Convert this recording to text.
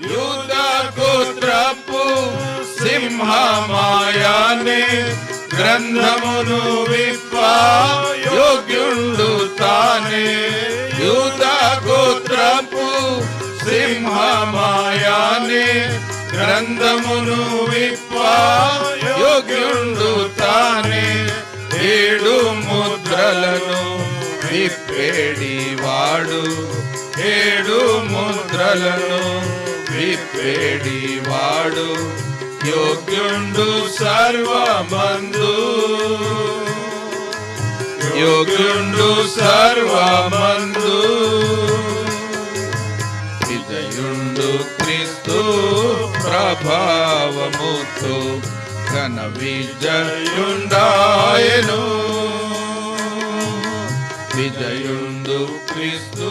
యూదా గోత్రపు సింహమాయానే గ్రంథమును విప్ప యోగ్యుండు తానే. యూదా గోత్రపు సింహమాయానే గ్రంథమును విప్ప యోగ్యుండు తానే. 7 ముద్రలను విప్పేడివాడు, 7 ముద్రలను విప్పేడివాడు యోగ్యుండు సర్వమందు, యోగ్యుండు సర్వమందు. విజయుండు క్రీస్తు ప్రభావముతో ఘన విజయుండాయను. విజయుండు క్రీస్తు